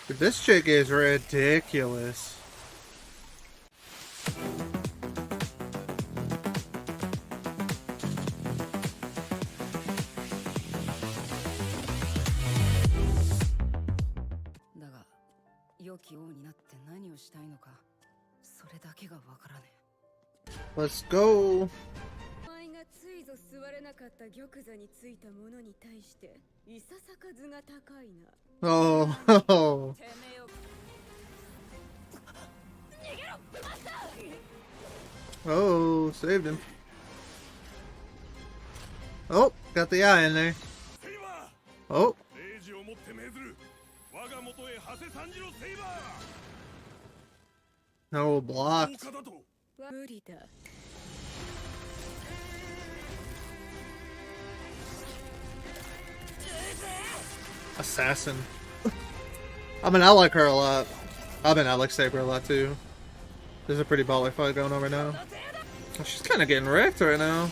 Dude, this chick is ridiculous. Let's go. Oh, oh, saved him. Oh, got the eye in there. Oh. No, blocked. Assassin. I mean, I like her a lot. I mean, I like Saber a lot too. There's a pretty baller fight going on right now. She's kind of getting wrecked right now.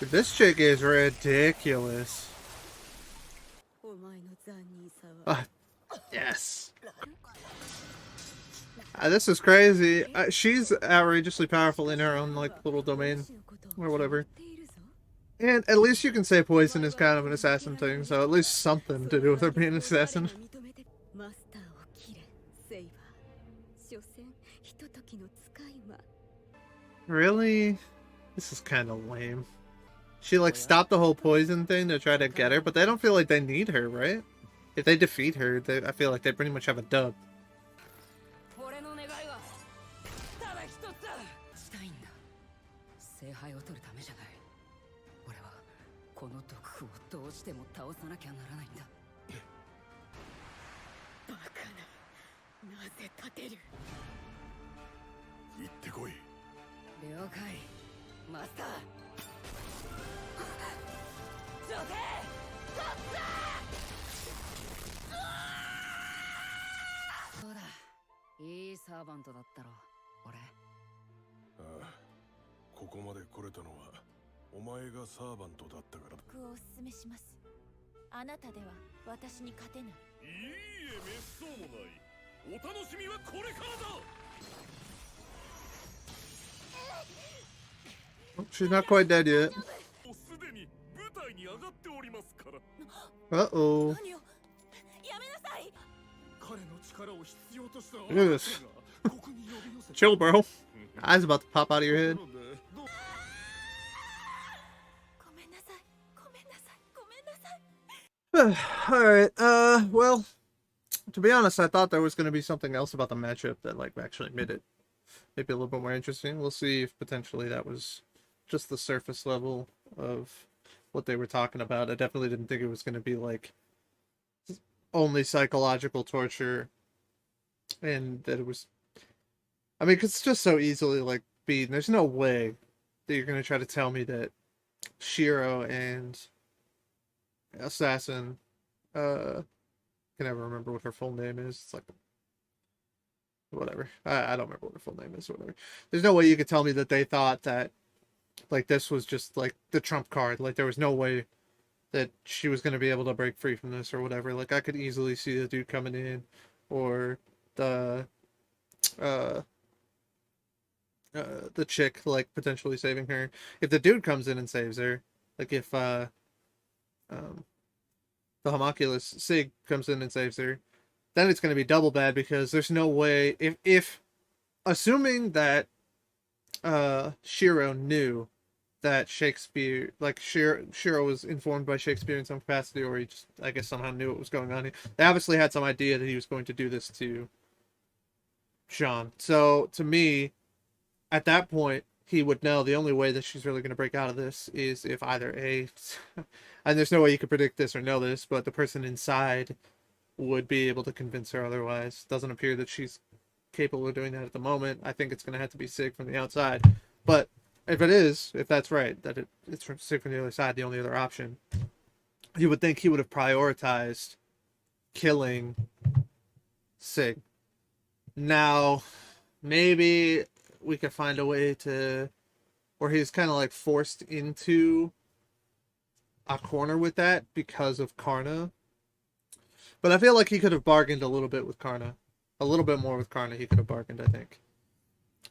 Dude, this chick is ridiculous. Yes. This is crazy. She's outrageously powerful in her own like little domain or whatever. And at least you can say poison is kind of an assassin thing, so at least something to do with her being an assassin. Really? This is kind of lame. She like stopped the whole poison thing to try to get her, but they don't feel like they need her, right? If they defeat her, I feel like they pretty much have a dub. Oh, she's not quite dead yet. Uh-oh. Look at this. Chill, bro. Eyes about to pop out of your head. Alright, well, to be honest, I thought there was going to be something else about the matchup that, like, actually made it maybe a little bit more interesting. We'll see if potentially that was just the surface level of what they were talking about. I definitely didn't think it was going to be, like, only psychological torture, and that it was... I mean, 'cause it's just so easily, like, beaten. There's no way that you're going to try to tell me that Shiro and Assassin, can never remember what her full name is. It's like, whatever. I don't remember what her full name is, whatever. There's no way you could tell me that they thought that, like, this was just, like, the trump card. Like, there was no way that she was going to be able to break free from this or whatever. Like, I could easily see the dude coming in, or the chick, like, potentially saving her. If the dude comes in and saves her, like, if, the homunculus Sig comes in and saves her, then it's going to be double bad, because there's no way, if assuming that Shiro knew that Shakespeare, like, Shiro was informed by Shakespeare in some capacity, or he just, I guess, somehow knew what was going on. They obviously had some idea that he was going to do this to Jean. So, to me, at that point, he would know the only way that she's really going to break out of this is if either A, and there's no way you could predict this or know this, but the person inside would be able to convince her otherwise. Doesn't appear that she's capable of doing that at the moment. I think it's going to have to be Sig from the outside. But if it is, if that's right, that it's from Sig from the other side, the only other option, you would think he would have prioritized killing Sig. Now, maybe we could find a way to, or he's kind of like forced into a corner with that because of Karna. But I feel like he could have bargained a little bit with Karna. A little bit more with Karna he could have bargained, I think.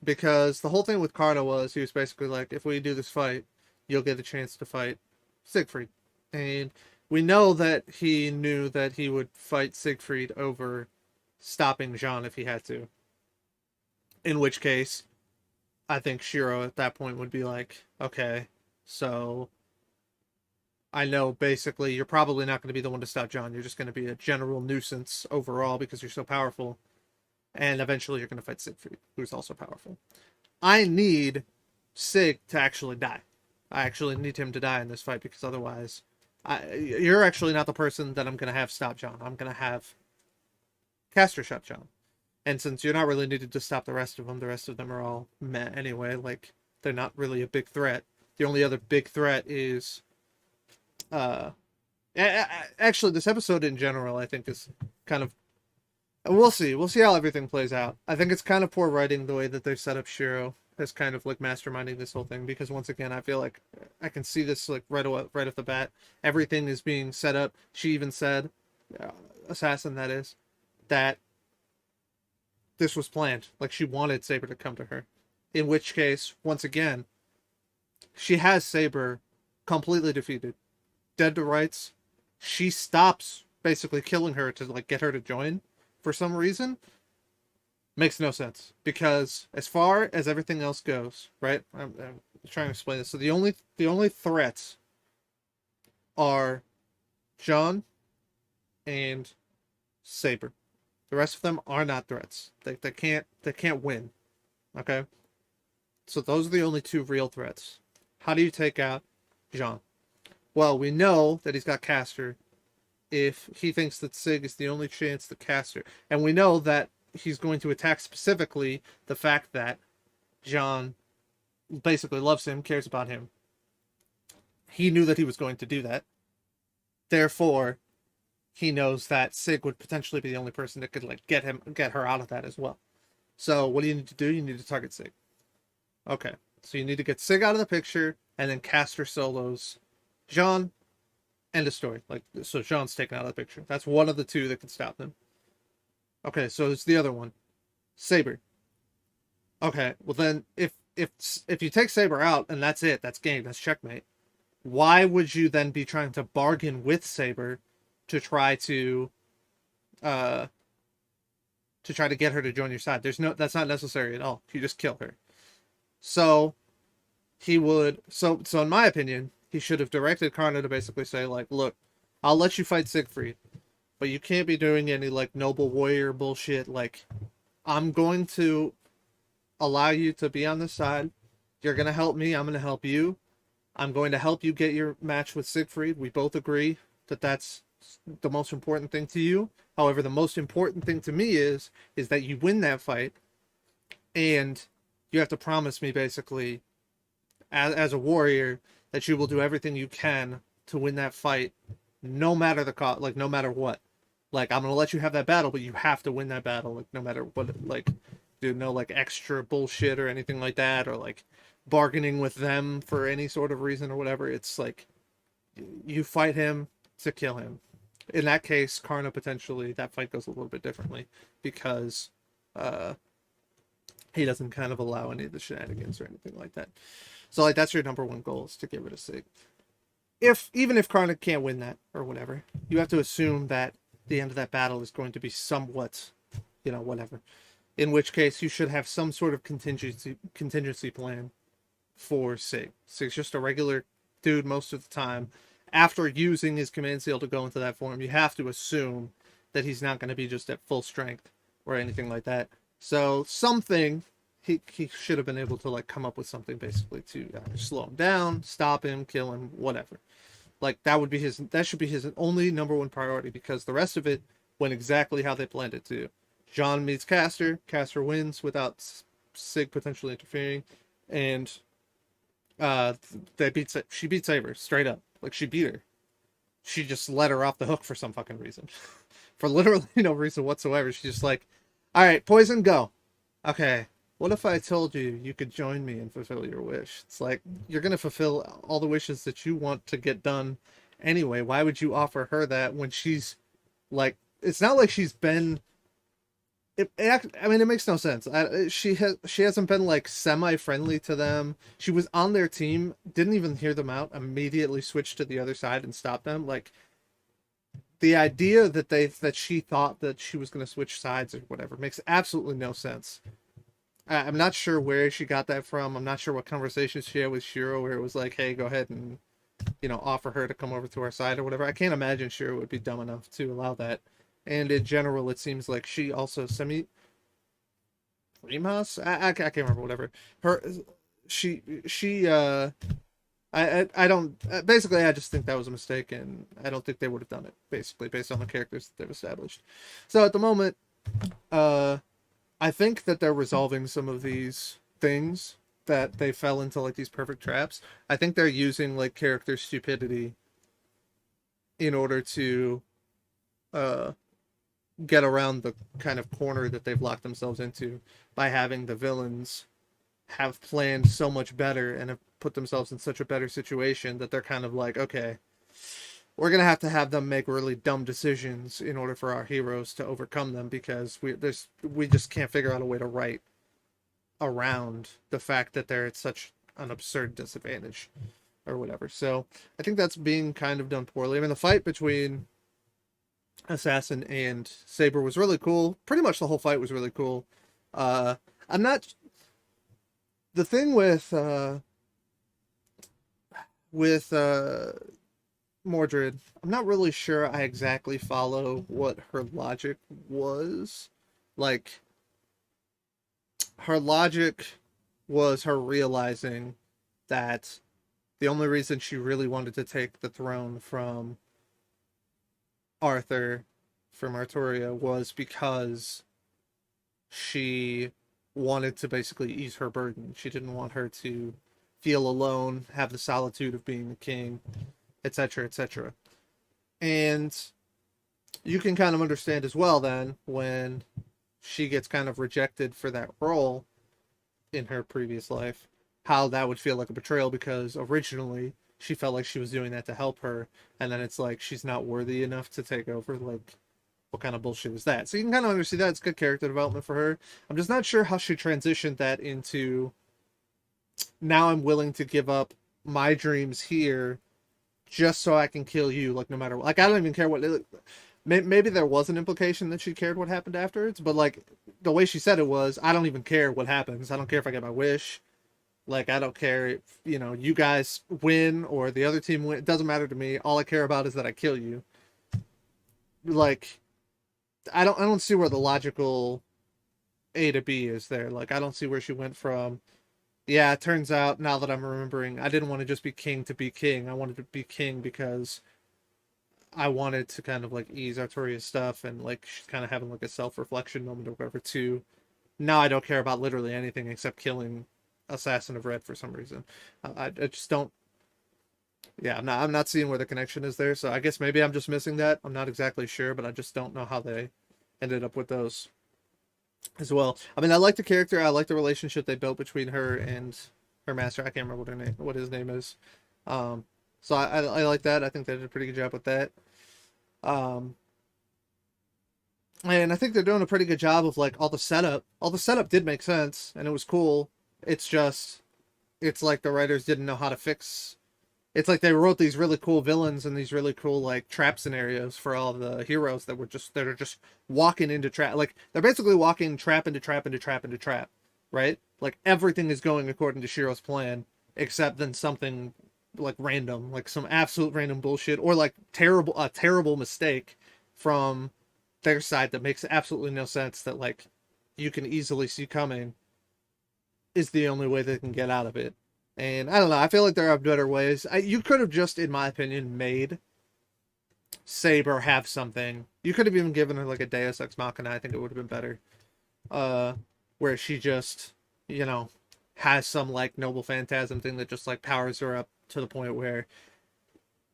Because the whole thing with Karna was he was basically like, if we do this fight, you'll get a chance to fight Siegfried. And we know that he knew that he would fight Siegfried over stopping Jean if he had to. In which case, I think Shiro at that point would be like, okay, so I know basically you're probably not going to be the one to stop John. You're just going to be a general nuisance overall because you're so powerful. And eventually you're going to fight Siegfried, who's also powerful. I need Sig to actually die. I actually need him to die in this fight because otherwise, you're actually not the person that I'm going to have stop John. I'm going to have Caster shot John. And since you're not really needed to stop the rest of them are all meh anyway. Like, they're not really a big threat. The only other big threat is uh actually this episode in general I think is kind of, we'll see how everything plays out. I think it's kind of poor writing the way that they've set up Shiro as kind of like masterminding this whole thing, because once again I feel like I can see this like right off the bat. Everything is being set up. She even said, assassin that is, that this was planned, like she wanted Saber to come to her, in which case once again she has Saber completely defeated, dead to rights. She stops basically killing her to like get her to join for some reason. Makes no sense because as far as everything else goes, right? I'm trying to explain this. So the only threats are John and Saber. The rest of them are not threats. They can't win. Okay? So those are the only two real threats. How do you take out Jean? Well, we know that he's got Caster if he thinks that Sig is the only chance to Caster. And we know that he's going to attack specifically the fact that Jean basically loves him, cares about him. He knew that he was going to do that. Therefore, he knows that Sig would potentially be the only person that could like get her out of that as well. So what do you need to do? You need to target Sig. Okay. So you need to get Sig out of the picture and then Caster solos Jean. End of story. Like, so Jean's taken out of the picture. That's one of the two that can stop them. Okay, so it's the other one. Saber. Okay, well then if you take Saber out and that's it, that's game, that's checkmate. Why would you then be trying to bargain with Saber to try to get her to join your side? That's not necessary at all. You just kill her. So so in my opinion, he should have directed Karna to basically say like, look, I'll let you fight Siegfried, but you can't be doing any like noble warrior bullshit. Like, I'm going to allow you to be on this side. You're going to help me. I'm going to help you. I'm going to help you get your match with Siegfried. We both agree that that's the most important thing to you. However, the most important thing to me is that you win that fight, and you have to promise me basically as a warrior that you will do everything you can to win that fight, no matter the cost, like no matter what. Like, I'm gonna let you have that battle, but you have to win that battle, like no matter what. Like, do no like extra bullshit or anything like that, or like bargaining with them for any sort of reason or whatever. It's like you fight him to kill him. In that case, Karna potentially that fight goes a little bit differently because he doesn't kind of allow any of the shenanigans or anything like that. So like that's your number one goal, is to get rid of Sig. Even if Karna can't win that or whatever, you have to assume that the end of that battle is going to be somewhat, whatever. In which case, you should have some sort of contingency plan for Sig. Sig's just a regular dude most of the time. After using his command seal to go into that form, you have to assume that he's not going to be just at full strength or anything like that. So something he should have been able to like come up with something basically to slow him down, stop him, kill him, whatever. Like that should be his only number one priority, because the rest of it went exactly how they planned it to. John meets Caster wins without Sig potentially interfering, and she beat Saber straight up. Like, she beat her. She just let her off the hook for some fucking reason. For literally no reason whatsoever. She's just like, alright, Poison, go. Okay, what if I told you you could join me and fulfill your wish? It's like, you're gonna fulfill all the wishes that you want to get done, anyway? Why would you offer her that when she's like, it's not like she's been. I mean, it makes no sense. She hasn't been like semi-friendly to them. She was on their team, didn't even hear them out, immediately switched to the other side and stopped them. Like the idea that she thought that she was going to switch sides or whatever makes absolutely no sense. I'm not sure where she got that from. I'm not sure what conversations she had with Shiro where it was like, "Hey, go ahead and offer her to come over to our side or whatever." I can't imagine Shiro would be dumb enough to allow that. And in general, it seems like she also semi Rimas. I can't remember. Whatever. Her, she. I don't. Basically, I just think that was a mistake, and I don't think they would have done it. Basically, based on the characters that they've established. So at the moment, uh, I think that they're resolving some of these things that they fell into like these perfect traps. I think they're using like character stupidity in order to uh get around the kind of corner that they've locked themselves into by having the villains have planned so much better and have put themselves in such a better situation that they're kind of like, okay, we're gonna have them make really dumb decisions in order for our heroes to overcome them because we just can't figure out a way to write around the fact that they're at such an absurd disadvantage or whatever. So I think that's being kind of done poorly. I mean, the fight between Assassin and Saber was really cool. Pretty much the whole fight was really cool. I'm not the thing with Mordred. I'm not really sure I exactly follow what her logic was. Like her logic was her realizing that the only reason she really wanted to take the throne from Arthur from Arturia was because she wanted to basically ease her burden. She didn't want her to feel alone, have the solitude of being the king, etc., etc. And you can kind of understand as well then when she gets kind of rejected for that role in her previous life, how that would feel like a betrayal because originally she felt like she was doing that to help her, and then it's like she's not worthy enough to take over. Like, what kind of bullshit is that? So you can kind of understand that. It's good character development for her. I'm just not sure how she transitioned that into now I'm willing to give up my dreams here just so I can kill you, like no matter what. Like I don't even care what. Maybe there was an implication that she cared what happened afterwards, but like the way she said it was, I don't even care what happens. I don't care if I get my wish. Like I don't care if you guys win or the other team win. It doesn't matter to me. All I care about is that I kill you. Like I don't see where the logical A to B is there. Like I don't see where she went from. Yeah, it turns out now that I'm remembering, I didn't want to just be king to be king. I wanted to be king because I wanted to kind of like ease Arturia's stuff and like she's kind of having like a self-reflection moment or whatever too. Now I don't care about literally anything except killing Assassin of Red for some reason. I just don't. Yeah, I'm not seeing where the connection is there. So I guess maybe I'm just missing that. I'm not exactly sure, but I just don't know how they ended up with those as well. I mean, I like the character. I like the relationship they built between her and her master. I can't remember what his name is. Um, so I like that. I think they did a pretty good job with that. Um, and I think they're doing a pretty good job of like all the setup. All the setup did make sense, and it was cool. It's just, it's like the writers didn't know how to fix. It's like they wrote these really cool villains and these really cool like trap scenarios for all the heroes that are just walking into trap. Like they're basically walking trap into trap into trap into trap, right? Like everything is going according to Shiro's plan, except then something like random, like some absolute random bullshit, or like a terrible mistake from their side that makes absolutely no sense that like you can easily see coming is the only way they can get out of it. And I don't know. I feel like there are better ways. You could have just, in my opinion, made Saber have something. You could have even given her like a Deus Ex Machina. I think it would have been better. Where she just, you know, has some like noble phantasm thing that just like powers her up to the point where,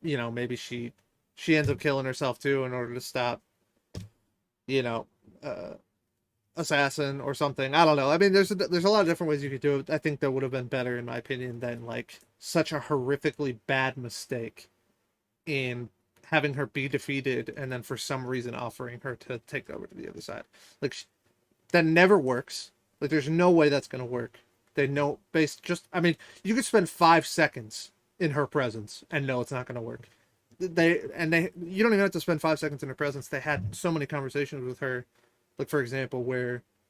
maybe she ends up killing herself too in order to stop, you know, uh, assassin or something. I don't know. I mean, there's a lot of different ways you could do it. I think that would have been better in my opinion than like such a horrifically bad mistake in having her be defeated and then for some reason offering her to take over to the other side. Like that never works. Like there's no way that's gonna work. They know based just I mean, you could spend 5 seconds in her presence and know it's not gonna work. They you don't even have to spend 5 seconds in her presence. They had so many conversations with her, like for example,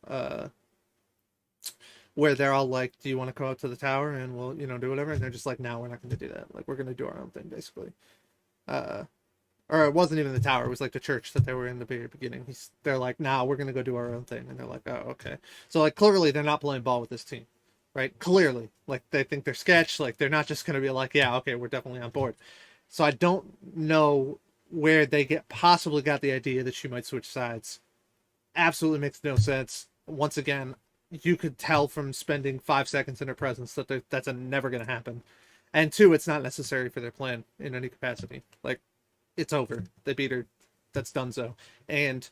uh where they're all like, "Do you want to go out to the tower and we'll do whatever?" And they're just like, "No, we're not going to do that. Like we're going to do our own thing, basically." Uh, or it wasn't even the tower; it was like the church that they were in the very beginning. They're like, "Nah, we're going to go do our own thing," and they're like, "Oh, okay." So like clearly they're not playing ball with this team, right? Clearly, like they think they're sketch. Like they're not just going to be like, "Yeah, okay, we're definitely on board." So I don't know where they possibly got the idea that she might switch sides. Absolutely makes no sense. Once again, you could tell from spending 5 seconds in her presence that that's never going to happen. And two, it's not necessary for their plan in any capacity. Like, it's over. They beat her. That's done so. And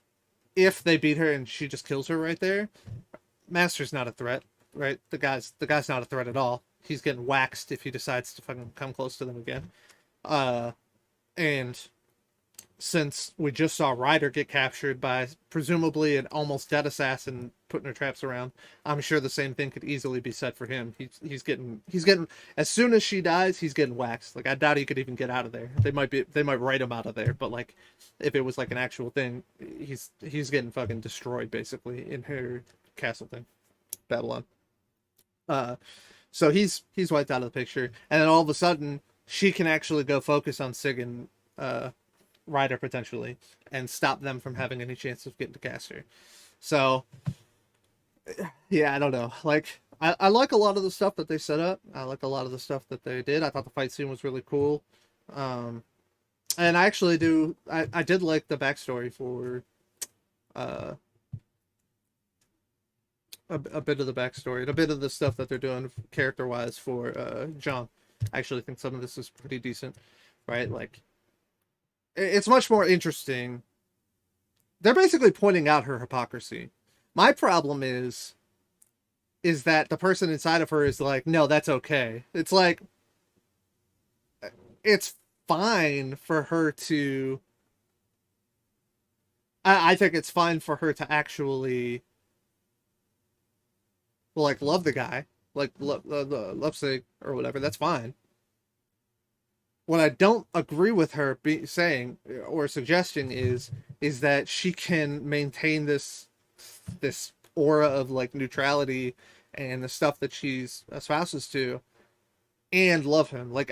if they beat her and she just kills her right there, Master's not a threat, right? The guy's not a threat at all. He's getting waxed if he decides to fucking come close to them again. Uh, and since we just saw Ryder get captured by presumably an almost dead assassin putting her traps around, I'm sure the same thing could easily be said for him. He's getting as soon as she dies, he's getting waxed. Like I doubt he could even get out of there. They might write him out of there, but like if it was like an actual thing, he's getting fucking destroyed basically in her castle thing, Babylon. Uh, so he's wiped out of the picture, and then all of a sudden she can actually go focus on Sig and Ryder potentially and stop them from having any chance of getting to Caster. So yeah, I don't know. Like I like a lot of the stuff that they set up. I like a lot of the stuff that they did. I thought the fight scene was really cool. Um, and I actually do. I did like the backstory for uh, a bit of the backstory and a bit of the stuff that they're doing character wise for John. I actually think some of this is pretty decent, right? Like it's much more interesting. They're basically pointing out her hypocrisy. My problem is that the person inside of her is like, no, that's okay. It's like it's fine for her to. I think it's fine for her to actually like love the guy, like love Sig or whatever. That's fine. What I don't agree with her saying or suggesting is that she can maintain this aura of like neutrality and the stuff that she's espouses to and love him. Like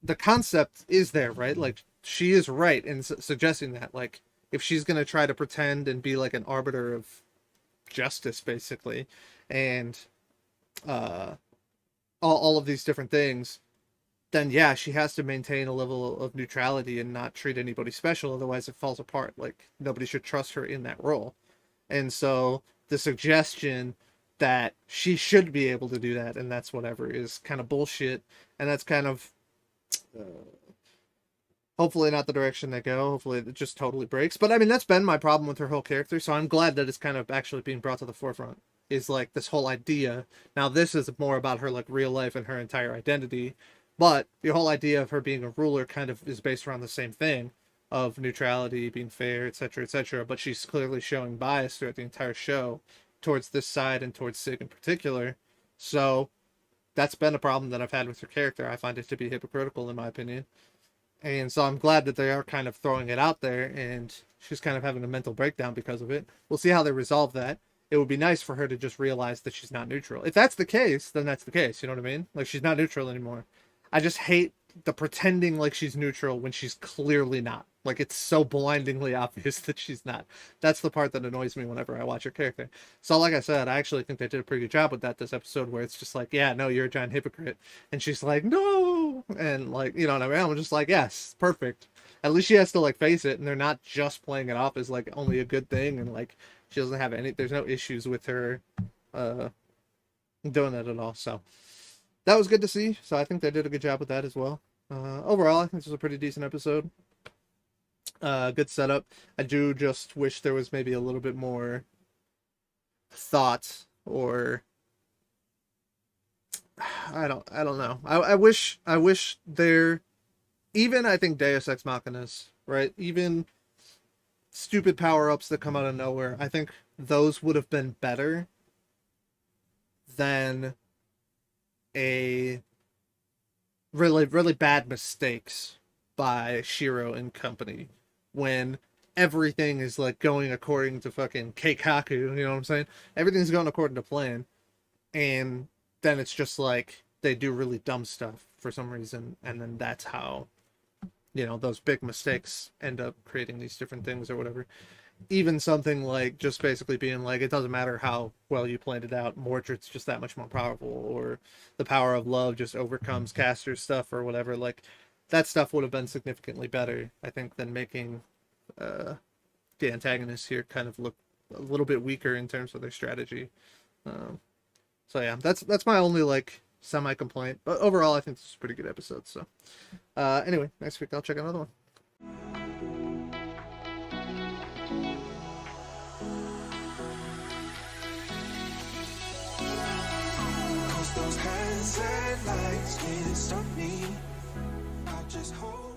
the concept is there, right? Like she is right in suggesting that like if she's going to try to pretend and be like an arbiter of justice basically and uh all of these different things, then yeah, she has to maintain a level of neutrality and not treat anybody special. Otherwise, it falls apart. Like nobody should trust her in that role. And so the suggestion that she should be able to do that and that's whatever is kind of bullshit. And that's kind of uh, hopefully not the direction they go. Hopefully it just totally breaks. But I mean, that's been my problem with her whole character. So I'm glad that it's kind of actually being brought to the forefront. Is like this whole idea. Now this is more about her like real life and her entire identity, but the whole idea of her being a ruler kind of is based around the same thing of neutrality, being fair, etc., etc. But she's clearly showing bias throughout the entire show towards this side and towards Sig in particular. So that's been a problem that I've had with her character. I find it to be hypocritical in my opinion. And so I'm glad that they are kind of throwing it out there and she's kind of having a mental breakdown because of it. We'll see how they resolve that. It would be nice for her to just realize that she's not neutral. If that's the case, then that's the case. You know what I mean? Like she's not neutral anymore. I just hate the pretending like she's neutral when she's clearly not. Like it's so blindingly obvious that she's not. That's the part that annoys me whenever I watch her character. So like I said, I actually think they did a pretty good job with that this episode where it's just like, yeah, no, you're a giant hypocrite. And she's like, no. And like, you know what I mean? I'm just like, yes, perfect. At least she has to like face it and they're not just playing it off as like only a good thing and like she doesn't have any there's no issues with her uh doing that at all. So that was good to see. So I think they did a good job with that as well. Overall, I think this was a pretty decent episode. Good setup. I do just wish there was maybe a little bit more thought or I don't know. I wish there even I think Deus Ex Machinas, right? Even stupid power ups that come out of nowhere, I think those would have been better than a really bad mistakes by Shiro and company when everything is like going according to fucking Keikaku, you know what I'm saying? Everything's going according to plan, and then it's just like they do really dumb stuff for some reason, and then that's how, you know, those big mistakes end up creating these different things or whatever. Even something like just basically being like, it doesn't matter how well you planned it out, Mordred's just that much more powerful, or the power of love just overcomes Caster's stuff or whatever. Like, that stuff would have been significantly better, I think, than making uh, the antagonists here kind of look a little bit weaker in terms of their strategy. Um, so yeah, that's my only like semi complaint. But overall, I think this is a pretty good episode. So anyway, next week I'll check another one. Those hands and lights can't stop me. I just hold